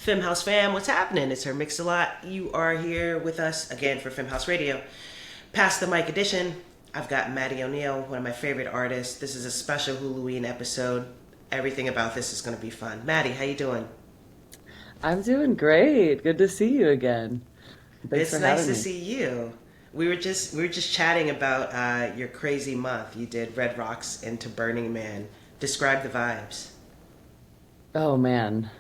Femme House fam, what's happening? It's her Mix a Lot. You are here with us again for Femme House Radio. Pass the mic edition. I've got Maddy O'Neil, one of my favorite artists. This is a special Halloween episode. Everything about this is going to be fun. Maddy, how you doing? I'm doing great. Good to see you again. Thanks It's for nice having to me. see you. We were just chatting about your crazy month. You did Red Rocks into Burning Man. Describe the vibes. Oh man.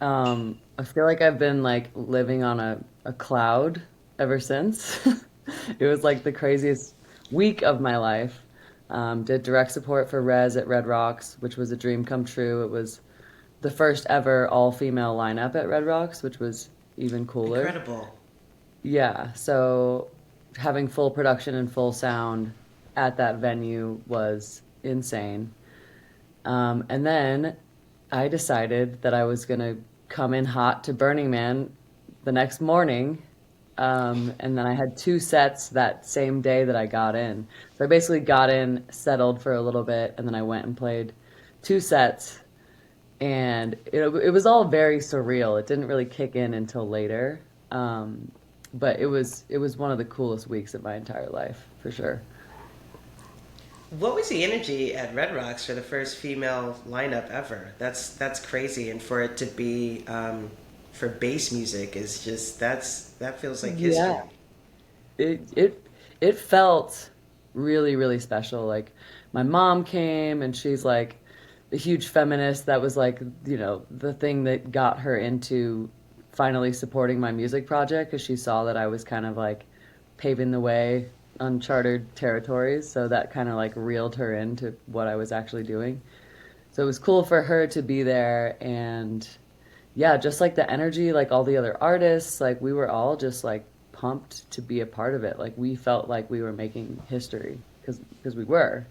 I feel like I've been like living on a cloud ever since. It was like the craziest week of my life. Did direct support for Rez at Red Rocks, which was a dream come true. It was the first ever all-female lineup at Red Rocks, which was even cooler. Incredible. Yeah, so having full production and full sound at that venue was insane. And then I decided that I was gonna come in hot to Burning Man the next morning. And then I had two sets that same day that I got in. So I basically got in, settled for a little bit, and then I went and played two sets. And it was all very surreal. It didn't really kick in until later. But it was one of the coolest weeks of my entire life, for sure. What was the energy at Red Rocks for the first female lineup ever? That's crazy, and for it to be for bass music is just that feels like history. Yeah. It felt really, really special. Like my mom came and she's like a huge feminist. That was like, the thing that got her into finally supporting my music project because she saw that I was kind of like paving the way, uncharted territories. So that kind of like reeled her into what I was actually doing. So it was cool for her to be there and yeah, just like the energy, like all the other artists, like we were all just like pumped to be a part of it. Like we felt like we were making history because we were.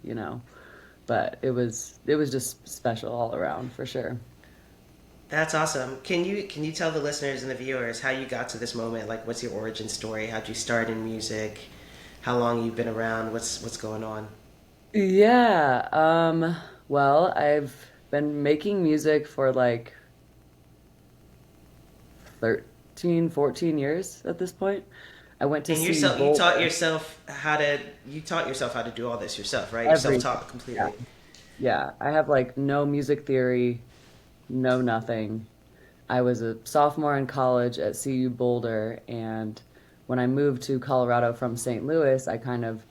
But it was just special all around for sure. That's awesome. Can you tell the listeners and the viewers how you got to this moment? Like, what's your origin story? How'd you start in music? How long you've been around? What's going on? Yeah, well, I've been making music for like 13, 14 years at this point. I went to And see yourself, you taught Boulder. yourself how to you taught yourself how to do all this yourself, right? You're Everything. self-taught Yeah. completely. Yeah, I have like no music theory, no nothing. I was a sophomore in college at CU Boulder, and when I moved to Colorado from St. Louis, I kind of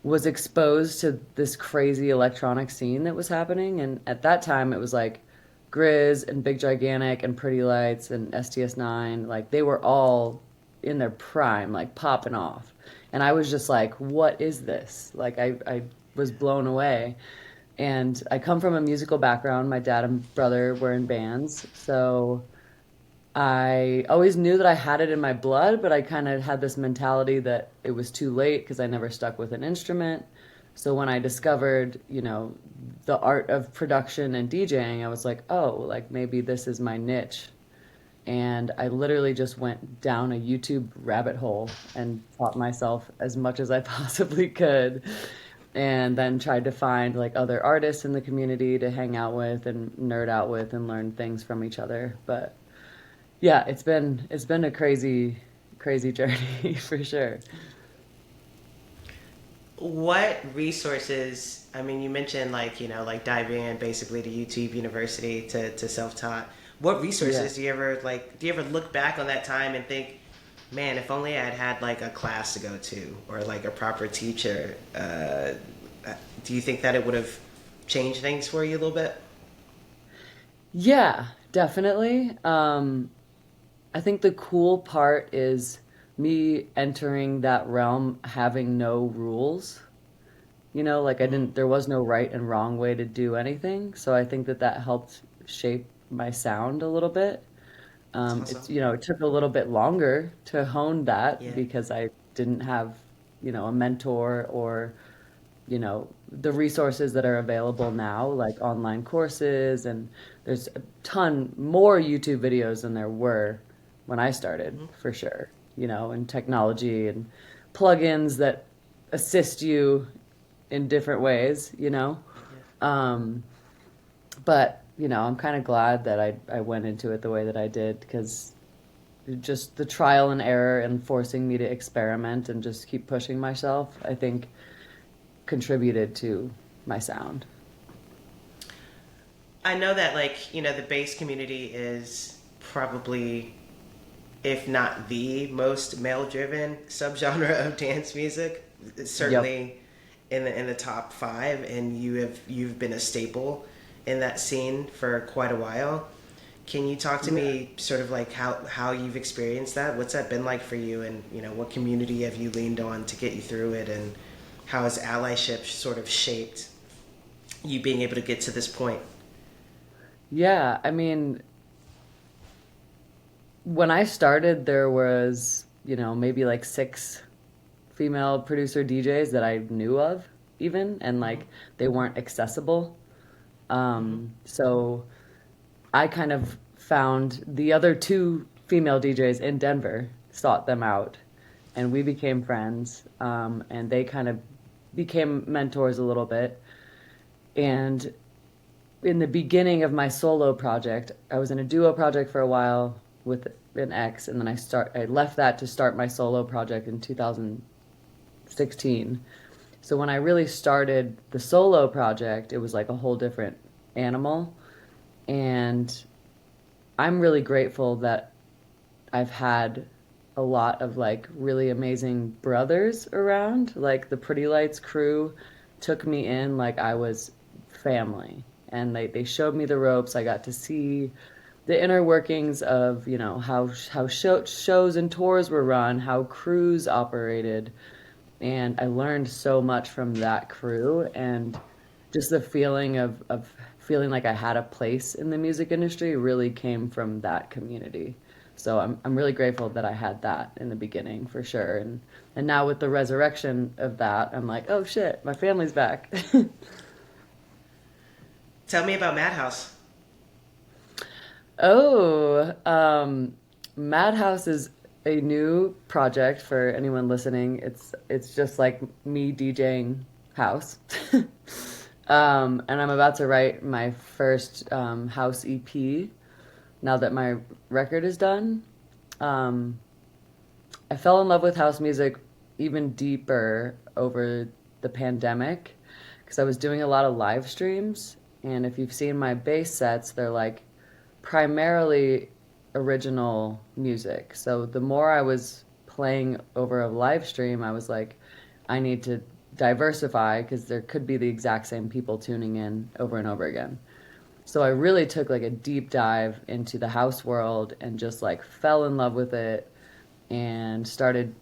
was exposed to this crazy electronic scene that was happening. And at that time, it was like Grizz and Big Gigantic and Pretty Lights and STS9. Like they were all in their prime, like popping off. And I was just like, what is this? Like I was blown away. And I come from a musical background. My dad and brother were in bands. So I always knew that I had it in my blood, but I kind of had this mentality that it was too late because I never stuck with an instrument. So when I discovered, the art of production and DJing, I was like, oh, like maybe this is my niche. And I literally just went down a YouTube rabbit hole and taught myself as much as I possibly could. And then tried to find like other artists in the community to hang out with and nerd out with and learn things from each other. But yeah, it's been a crazy, crazy journey for sure. What resources? I mean, you mentioned like like diving in basically to YouTube University to self-taught. What Yeah. resources do you ever like? Do you ever look back on that time and think, man, if only I had had like a class to go to or like a proper teacher? Do you think that it would have changed things for you a little bit? Yeah, definitely. I think the cool part is me entering that realm having no rules. Like Hmm. there was no right and wrong way to do anything. So I think that that helped shape my sound a little bit. That's It's, awesome. it took a little bit longer to hone that Yeah. because I didn't have, a mentor or, the resources that are available now, like online courses, and there's a ton more YouTube videos than there were when I started, Hmm. for sure, and technology and plugins that assist you in different ways. Yeah. Um, but I'm kind of glad that I went into it the way that I did because just the trial and error and forcing me to experiment and just keep pushing myself, I think contributed to my sound. I know that, like, the bass community is probably, if not the most male-driven subgenre of dance music. It's Yep. certainly in the top five, and you've been a staple in that scene for quite a while. Can you talk to Yeah. me sort of like how you've experienced that? What's that been like for you, and what community have you leaned on to get you through it, and how has allyship sort of shaped you being able to get to this point? Yeah, I mean, when I started, there was, maybe like six female producer DJs that I knew of, even, and Mm-hmm. like they weren't accessible. Mm-hmm. So I kind of found the other two female DJs in Denver, sought them out, and we became friends. And they kind of became mentors a little bit. And in the beginning of my solo project, I was in a duo project for a while with an ex, and then I left that to start my solo project in 2016. So when I really started the solo project, it was like a whole different animal. And I'm really grateful that I've had a lot of like really amazing brothers around. Like the Pretty Lights crew took me in like I was family. And they showed me the ropes. I got to see the inner workings of, how shows and tours were run, how crews operated. And I learned so much from that crew and just the feeling of feeling like I had a place in the music industry really came from that community. So I'm really grateful that I had that in the beginning for sure. And now with the resurrection of that, I'm like, oh shit, my family's back. Tell me about Madhouse. Oh, Madhouse is a new project for anyone listening. It's just like me DJing house. And I'm about to write my first house EP now that my record is done. Um, I fell in love with house music even deeper over the pandemic because I was doing a lot of live streams. And if you've seen my bass sets, they're like primarily original music. So the more I was playing over a live stream, I was like, I need to diversify because there could be the exact same people tuning in over and over again. So I really took like a deep dive into the house world and just like fell in love with it and started,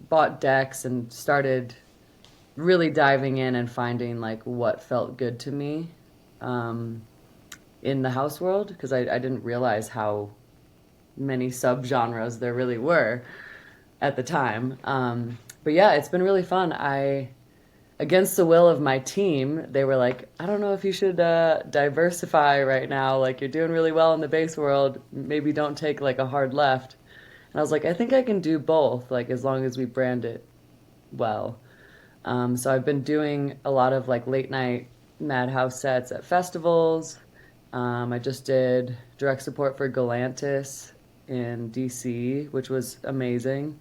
bought decks and started really diving in and finding like what felt good to me um, in the house world because I didn't realize how many subgenres there really were at the time. But yeah, it's been really fun. Against the will of my team, they were like, I don't know if you should diversify right now. Like, you're doing really well in the bass world. Maybe don't take like a hard left. And I was like, I think I can do both, like, as long as we brand it well. So I've been doing a lot of like late night Madhouse sets at festivals. I just did direct support for Galantis in DC, which was amazing.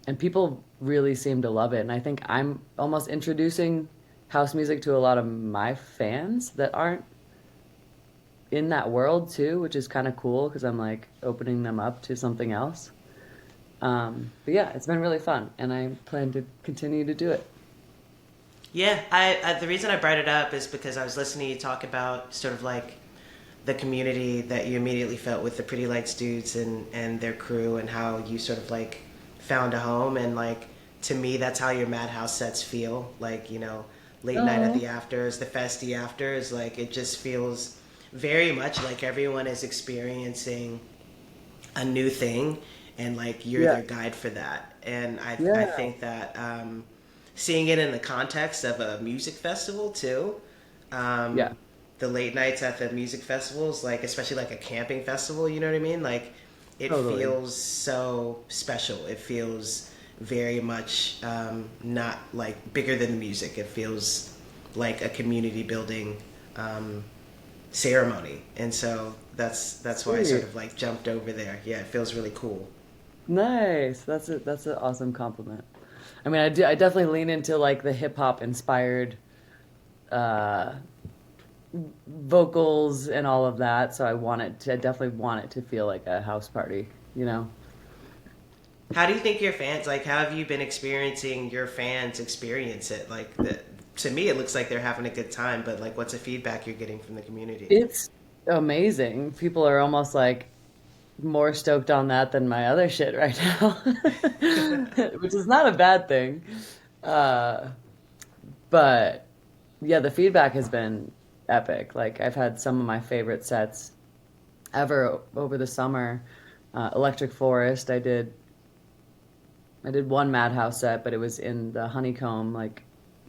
And people really seem to love it. And I think I'm almost introducing house music to a lot of my fans that aren't in that world too, which is kind of cool because I'm like opening them up to something else. But yeah, it's been really fun, and I plan to continue to do it. Yeah, I the reason I brought it up is because I was listening to you talk about sort of like the community that you immediately felt with the Pretty Lights dudes and their crew, and how you sort of like found a home. And like, to me, that's how your Madhouse sets feel, like, late night at Oh, the afters, the festy afters. Like, it just feels very much like everyone is experiencing a new thing, and like you're yeah, their guide for that. And I yeah, think that seeing it in the context of a music festival too, um, yeah, the late nights at the music festivals, like especially like a camping festival, you know what I mean? Like, it totally. feels so special. It feels very much not like bigger than the music. It feels like a community building um, ceremony, and so that's why I sort Sweet. of like jumped over there. Yeah, it feels really cool. Nice. That's an awesome compliment. I mean, I definitely lean into like the hip hop inspired uh vocals and all of that, so I definitely want it to feel like a house party, you know. How do you think your fans like? How have you been experiencing your fans experience it? Like, to me, it looks like they're having a good time. But like, what's the feedback you're getting from the community? It's amazing. People are almost like more stoked on that than my other shit right now, which is not a bad thing. Uh, but yeah, the feedback has been epic. Like I've had some of my favorite sets ever over the summer. Electric Forest, I did one Madhouse set, but it was in the Honeycomb like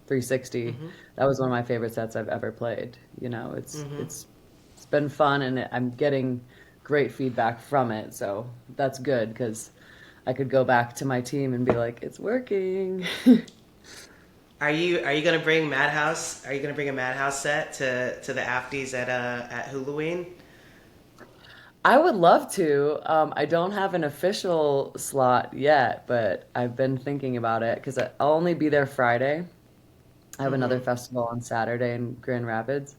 360. Mm-hmm. That was one of my favorite sets I've ever played. You know, Mm-hmm. it's been fun and I'm getting great feedback from it. So that's good because I could go back to my team and be like, it's working. Are you gonna bring Madhouse? Are you gonna bring a Madhouse set to the Afties at Halloween? I would love to. I don't have an official slot yet, but I've been thinking about it because I'll only be there Friday. I have another Mm-hmm. festival on Saturday in Grand Rapids.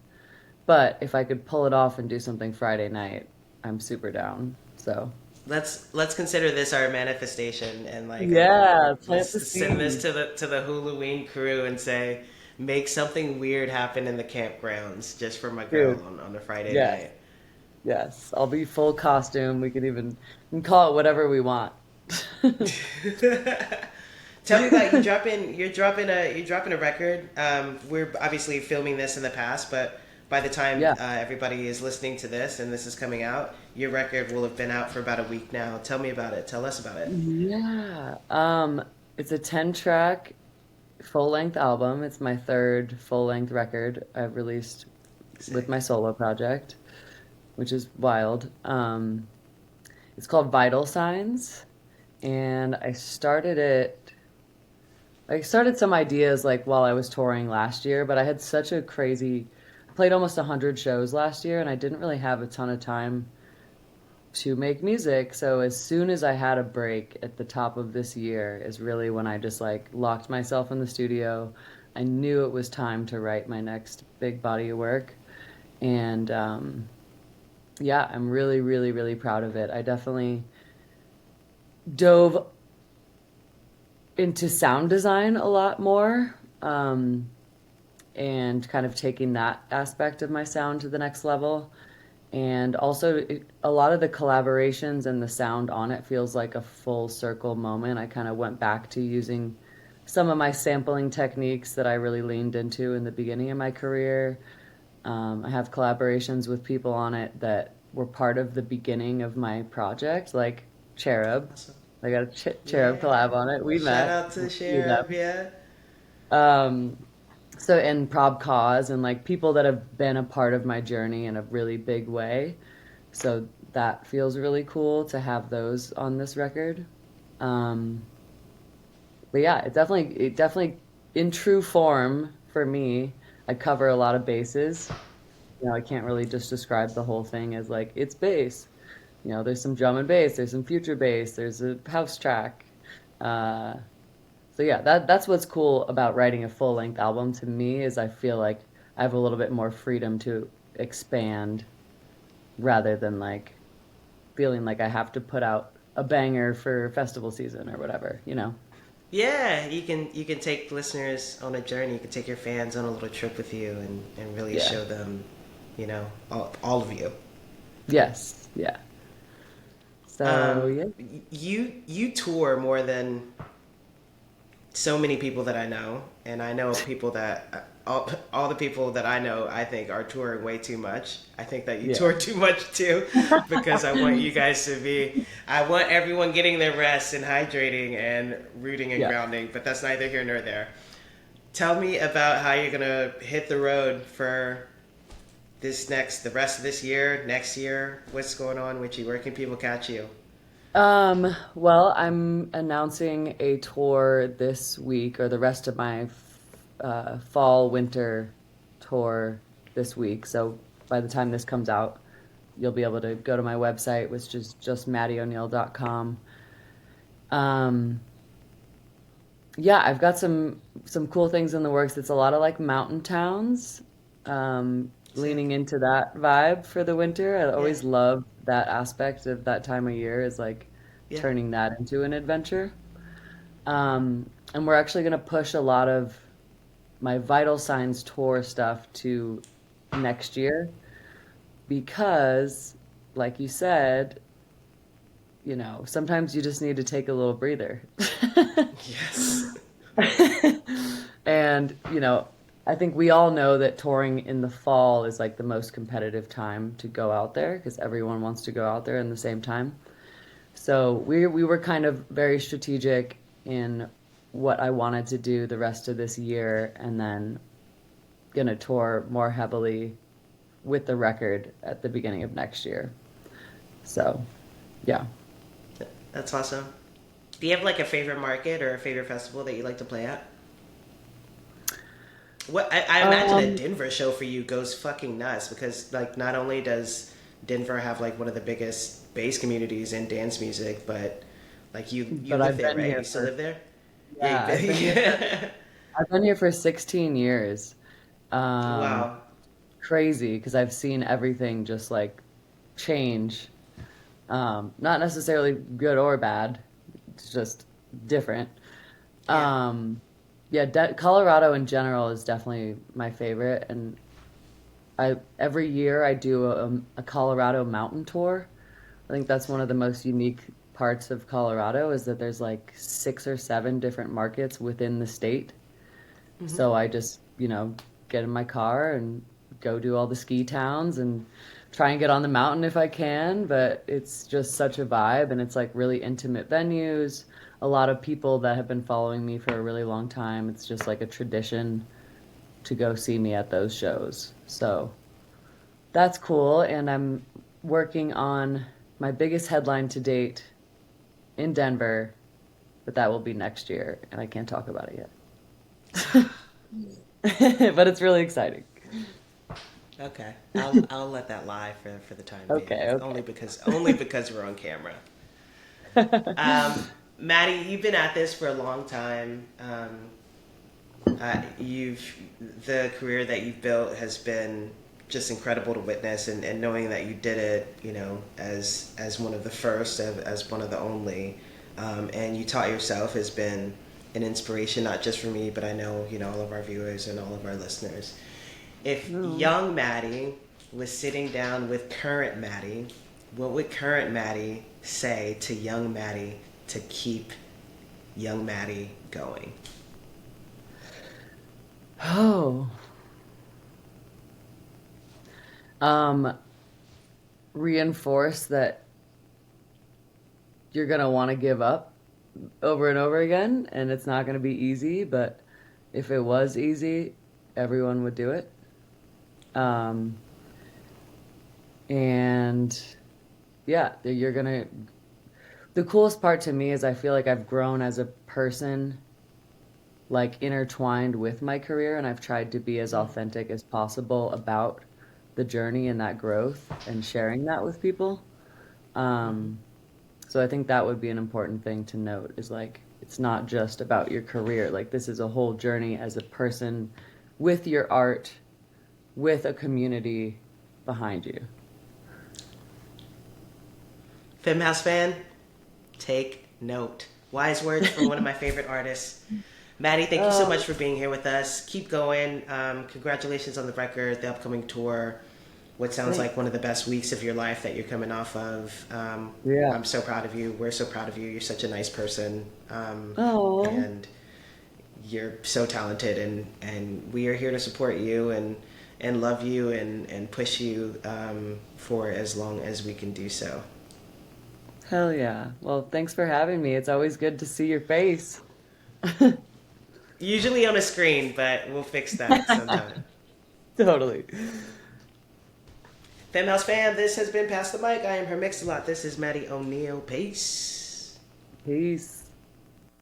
But if I could pull it off and do something Friday night, I'm super down. So Let's consider this our manifestation, and like yeah, let's plant the send this seed. to the Halloween crew and say, make something weird happen in the campgrounds just for my girl Dude, on a Friday yes, night. yes. I'll be full costume. We can call it whatever we want. Tell me about you're dropping a record. We're obviously filming this in the past, but by the time Yeah. everybody is listening to this and this is coming out, your record will have been out for about a week now. Tell me about it. Tell us about it. Yeah. It's a 10 track full-length album. It's my third full-length record I've released with Sick. my solo project, which is wild. It's called Vital Signs, and I started some ideas like while I was touring last year, but I had such a crazy, I played almost 100 shows last year, and I didn't really have a ton of time to make music. So as soon as I had a break at the top of this year is really when I just like locked myself in the studio. I knew it was time to write my next big body of work. And yeah, I'm really, really, really proud of it. I definitely dove into sound design a lot more, and kind of taking that aspect of my sound to the next level. And also, a lot of the collaborations and the sound on it feels like a full circle moment. I kind of went back to using some of my sampling techniques that I really leaned into in the beginning of my career. I have collaborations with people on it that were part of the beginning of my project, like Cherub. Awesome. I got a Cherub collab Yeah. on it. We Shout met, out to knew Sheriff. them. Yeah. Um, so and Prob Cause and like people that have been a part of my journey in a really big way. So that feels really cool to have those on this record. Um, but yeah, it definitely in true form for me, I cover a lot of bases. You know, I can't really just describe the whole thing as like it's bass. You know, there's some drum and bass, there's some future bass, there's a house track. Uh, so yeah, that's what's cool about writing a full length album to me is I feel like I have a little bit more freedom to expand rather than like feeling like I have to put out a banger for festival season or whatever, you know? Yeah, you can take listeners on a journey. You can take your fans on a little trip with you and really Yeah. show them, all of you. Yes. Yeah. So yeah. You tour more than so many people that I know, and I know people that all the people that I know I think are touring way too much. I think that you Yeah. tour too much too, because I want you guys to be. I want everyone getting their rest and hydrating and rooting and Yeah. grounding, but that's neither here nor there. Tell me about how you're gonna hit the road for the rest of this year, next year. What's going on with you? Where can people catch you? Well, I'm announcing a tour this week or the rest of my fall winter tour this week. So by the time this comes out, you'll be able to go to my website, which is just maddyoneil.com. Yeah, I've got some cool things in the works. It's a lot of like mountain towns, leaning Sick. into that vibe for the winter. I Yeah. always love that aspect of that time of year is like Yeah. turning that into an adventure. And we're actually going to push a lot of my Vital Signs tour stuff to next year because, like you said, sometimes you just need to take a little breather. Yes. And, I think we all know that touring in the fall is like the most competitive time to go out there because everyone wants to go out there in the same time. So we were kind of very strategic in what I wanted to do the rest of this year and then gonna tour more heavily with the record at the beginning of next year. So, yeah. That's awesome. Do you have like a favorite market or a favorite festival that you like to play at? What I imagine a Um, Denver show for you goes fucking nuts because like not only does Denver have like one of the biggest bass communities in dance music, but like you but live I've there, been right? here You still for live there? Yeah, yeah, I've been here for yeah. I've been here for 16 years. Um, Wow. Crazy because I've seen everything just like change. Not necessarily good or bad. It's just different. Yeah. Um, yeah, Colorado in general is definitely my favorite, and I every year I do a Colorado mountain tour. I think that's one of the most unique parts of Colorado is that there's like 6 or 7 different markets within the state. Mm-hmm. So I just, get in my car and go do all the ski towns and try and get on the mountain if I can. But it's just such a vibe and it's like really intimate venues. A lot of people that have been following me for a really long time. It's just like a tradition to go see me at those shows. So that's cool. And I'm working on my biggest headline to date in Denver, but that will be next year. And I can't talk about it yet. But it's really exciting. Okay. I'll let that lie for the time being. Okay, Only because we're on camera. okay. Maddie, you've been at this for a long time. You've the career that you've built has been just incredible to witness, and knowing that you did it, as one of the first, as one of the only, and you taught yourself has been an inspiration not just for me, but I know all of our viewers and all of our listeners. If Oh. young Maddie was sitting down with current Maddie, what would current Maddie say to young Maddie to keep young Maddie going? Oh. Um, Reinforce that you're gonna want to give up over and over again, and it's not gonna be easy, but if it was easy, everyone would do it. Um, and yeah, you're gonna. The coolest part to me is I feel like I've grown as a person like intertwined with my career and I've tried to be as authentic as possible about the journey and that growth and sharing that with people. Mm-hmm. Um, so I think that would be an important thing to note is like it's not just about your career. Like this is a whole journey as a person with your art, with a community behind you. Femme House fan, take note. Wise words from one of my favorite artists. Maddie, thank you so much Oh, for being here with us. Keep going. Congratulations on the record, the upcoming tour. What sounds like thanks. one of the best weeks of your life that you're coming off of. Yeah. I'm so proud of you. We're so proud of you. You're such a nice person. Oh, And you're so talented. And we are here to support you and love you and push you for as long as we can do so. hell yeah. Well, thanks for having me. It's always good to see your face. Usually on a screen, but we'll fix that sometime. Totally. Femhouse fam, this has been Pass the Mic. I am her mix a lot. This is Maddie O'Neill. Peace. Peace.